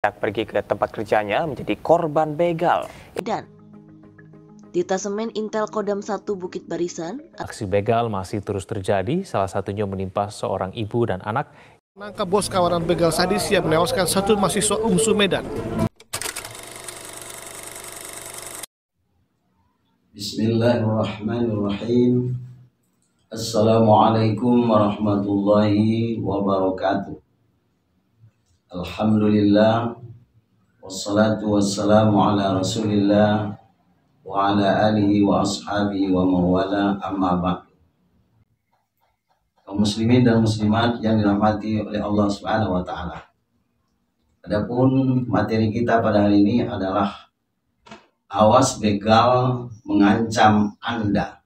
pergi ke tempat kerjanya menjadi korban begal. Dan di Tasemen Intel Kodam 1 Bukit Barisan, aksi begal masih terus terjadi, salah satunya menimpa seorang ibu dan anak. Nangkap bos kawanan begal sadis yang menewaskan satu mahasiswa UMSU Medan. Bismillahirrahmanirrahim. Assalamualaikum warahmatullahi wabarakatuh. Alhamdulillah, wassalatu wassalamu ala rasulillah wa ala alihi wa ashabihi wa mawala, amma ba'du. Kaum muslimin dan muslimat yang dirahmati oleh Allah Subhanahu wa ta'ala. Adapun materi kita pada hari ini adalah awas begal mengancam Anda.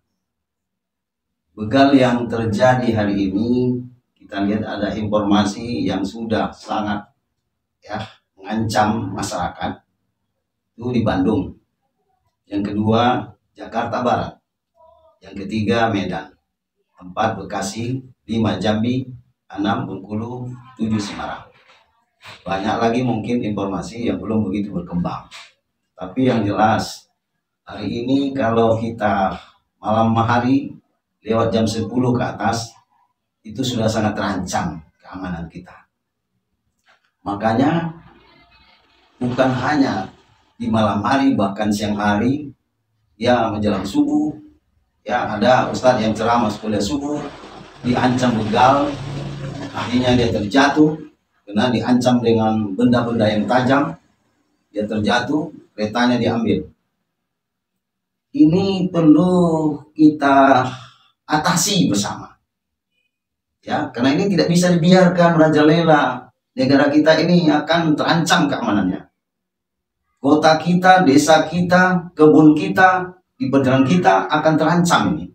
Begal yang terjadi hari ini, kita lihat ada informasi yang sudah sangat mengancam masyarakat. Itu di Bandung. Yang kedua Jakarta Barat. Yang ketiga Medan. 4 Bekasi, 5 Jambi, 6 Bengkulu, 7 Semarang. Banyak lagi mungkin informasi yang belum begitu berkembang. Tapi yang jelas hari ini kalau kita malam hari lewat jam 10 ke atas itu sudah sangat terancam keamanan kita. Makanya bukan hanya di malam hari, bahkan siang hari, ya menjelang subuh, ya ada ustadz yang ceramah kuliah subuh, diancam begal, akhirnya dia terjatuh, karena diancam dengan benda-benda yang tajam, dia terjatuh, keretanya diambil. Ini perlu kita atasi bersama. Ya, karena ini tidak bisa dibiarkan merajalela. Negara kita ini akan terancam keamanannya. Kota kita, desa kita, kebun kita, di perjalanan kita akan terancam ini.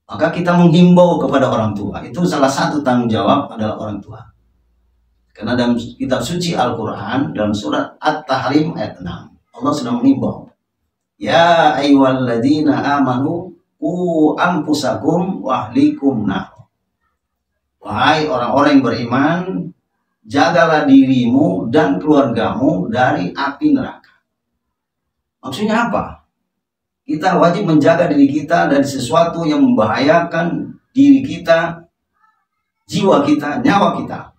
Maka kita menghimbau kepada orang tua. Itu salah satu tanggung jawab adalah orang tua. Karena dalam kitab suci Al-Quran, dalam surat At-Tahrim ayat 6, Allah sudah menghimbau. Ya ayyuhalladzina amanu qu anfusakum wa ahlikum nar. Wahai orang-orang yang beriman, jagalah dirimu dan keluargamu dari api neraka. Maksudnya apa? Kita wajib menjaga diri kita dari sesuatu yang membahayakan diri kita, jiwa kita, nyawa kita.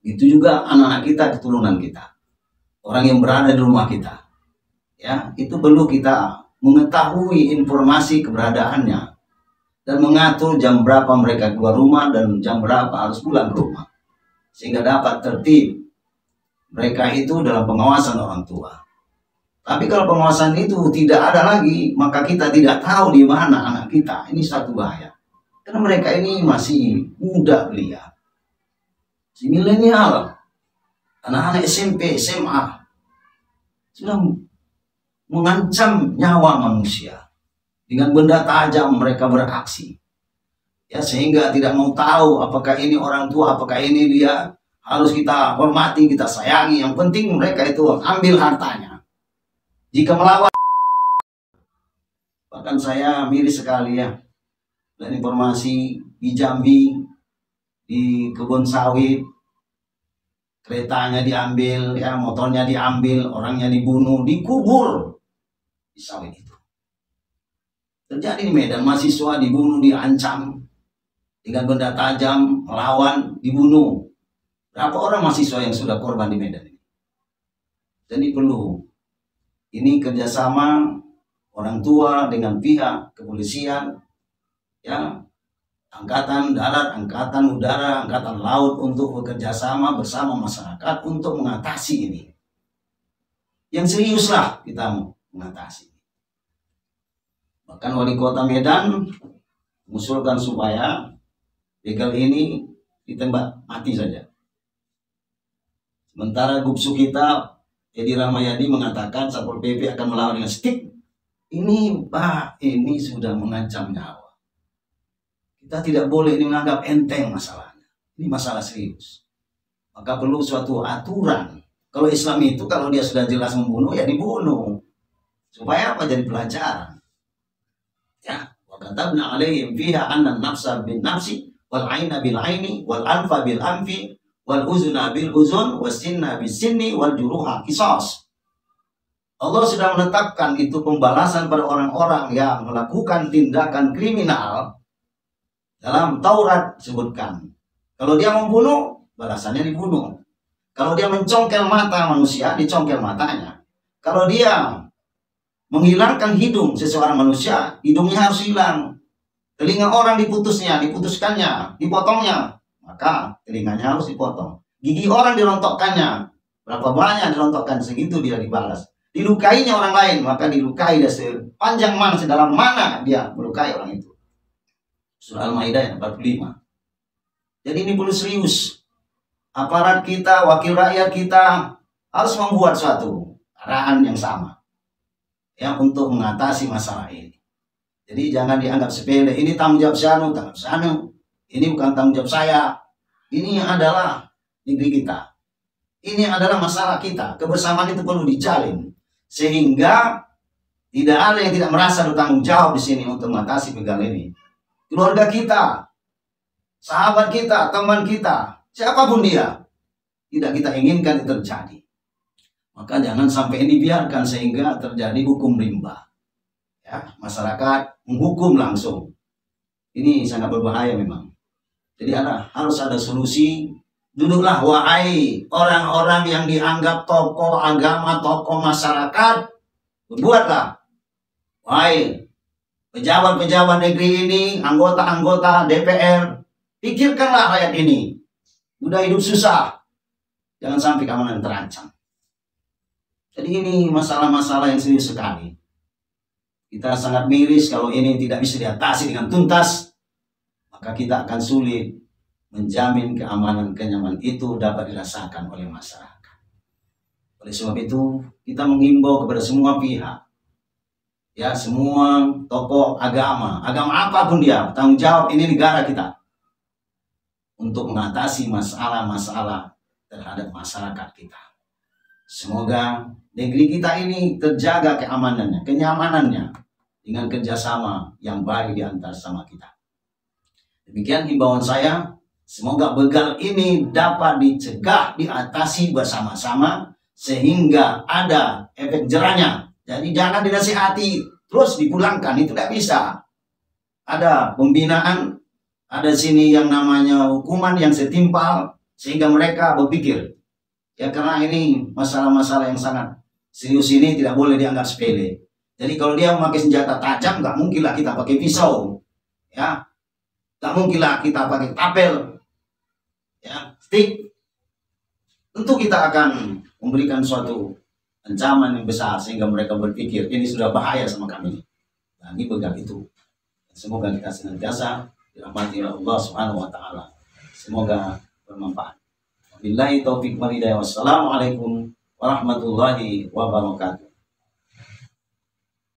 Itu juga anak-anak kita, keturunan kita, orang yang berada di rumah kita. Ya, itu perlu kita mengetahui informasi keberadaannya dan mengatur jam berapa mereka keluar rumah dan jam berapa harus pulang ke rumah, sehingga dapat tertib. Mereka itu dalam pengawasan orang tua. Tapi kalau pengawasan itu tidak ada lagi, maka kita tidak tahu di mana anak kita. Ini satu bahaya. Karena mereka ini masih muda belia. Si milenial, anak-anak SMP, SMA, sudah mengancam nyawa manusia. Dengan benda tajam mereka beraksi. Ya, sehingga tidak mau tahu apakah ini orang tua, apakah ini dia. Harus kita hormati, kita sayangi. Yang penting mereka itu ambil hartanya. Jika melawan, bahkan saya miris sekali ya, dan informasi di Jambi, di kebun sawit, keretanya diambil, ya motornya diambil, orangnya dibunuh, dikubur di sawit itu. Terjadi di Medan, mahasiswa dibunuh, diancam dengan benda tajam, melawan, dibunuh. Berapa orang mahasiswa yang sudah korban di Medan ini? Jadi perlu ini kerjasama orang tua dengan pihak kepolisian, ya, angkatan darat, angkatan udara, angkatan laut untuk bekerja sama bersama masyarakat untuk mengatasi ini. Yang seriuslah kita mengatasi. Bahkan wali kota Medan mengusulkan supaya begal ini ditembak mati saja. Sementara gubsu kita Edi Rahmayadi mengatakan Satpol PP akan melawan dengan stik. Ini Pak, ini sudah mengancam nyawa. Kita tidak boleh ini menganggap enteng masalahnya. Ini masalah serius. Maka perlu suatu aturan. Kalau Islam itu kalau dia sudah jelas membunuh ya dibunuh. Supaya apa? Jadi pelajaran. Ya, wa katabna alaihim fiha anna an-nafsa bin nafsi wal aina bil aini wal anfa bil anfi wal uzuna bil uzun wasinna bis sinni wal juruha qisas. Allah sudah menetapkan itu pembalasan pada orang-orang yang melakukan tindakan kriminal. Dalam Taurat disebutkan, kalau dia membunuh, balasannya dibunuh. Kalau dia mencongkel mata manusia, dicongkel matanya. Kalau dia menghilangkan hidung seseorang manusia, hidungnya harus hilang. Telinga orang diputuskannya, dipotongnya, maka telinganya harus dipotong. Gigi orang dirontokkannya, berapa banyak dirontokkan, segitu dia dibalas. Dilukainya orang lain, maka dilukai dia sepanjang mana, sedalam mana dia melukai orang itu. Surah Al-Maidah 45. Jadi ini perlu serius. Aparat kita, wakil rakyat kita harus membuat suatu arahan yang sama ya untuk mengatasi masalah ini. Jadi jangan dianggap sepele. Ini tanggung jawab Syanu. Ini bukan tanggung jawab saya. Ini adalah negeri kita. Ini adalah masalah kita. Kebersamaan itu perlu dijalin sehingga tidak ada yang tidak merasa bertanggung jawab di sini untuk mengatasi begal ini. Keluarga kita, sahabat kita, teman kita, siapapun dia, tidak kita inginkan itu terjadi. Maka jangan sampai ini biarkan sehingga terjadi hukum rimba. Ya, masyarakat menghukum langsung. Ini sangat berbahaya memang. Jadi harus ada solusi. Duduklah wahai orang-orang yang dianggap tokoh agama, tokoh masyarakat, berbuatlah. Wahai pejabat-pejabat negeri ini, anggota-anggota DPR, pikirkanlah rakyat ini. Udah hidup susah. Jangan sampai keamanan terancam. Jadi ini masalah-masalah yang serius sekali. Kita sangat miris kalau ini tidak bisa diatasi dengan tuntas. Maka kita akan sulit menjamin keamanan-kenyamanan itu dapat dirasakan oleh masyarakat. Oleh sebab itu, kita menghimbau kepada semua pihak. Ya, semua tokoh agama apapun dia, tanggung jawab ini negara kita untuk mengatasi masalah-masalah terhadap masyarakat kita. Semoga negeri kita ini terjaga keamanannya, kenyamanannya dengan kerjasama yang baik di antara sama kita. Demikian himbauan saya. Semoga begal ini dapat dicegah, diatasi bersama-sama sehingga ada efek jerahnya. Jadi jangan dinasihati terus dipulangkan, itu tidak bisa. Ada pembinaan, ada sini yang namanya hukuman yang setimpal sehingga mereka berpikir. Ya karena ini masalah-masalah yang sangat serius ini tidak boleh dianggap sepele. Jadi kalau dia memakai senjata tajam, nggak mungkinlah kita pakai pisau, ya, nggak mungkinlah kita pakai tapel, ya, stick. Tentu kita akan memberikan suatu ancaman yang besar sehingga mereka berpikir ini sudah bahaya sama kami. Nah, ini begal itu. Semoga kita senantiasa dirahmati oleh Allah Subhanahu wa taala. Semoga bermanfaat. Wabillahi taufik wal hidayah. Wassalamualaikum warahmatullahi wabarakatuh.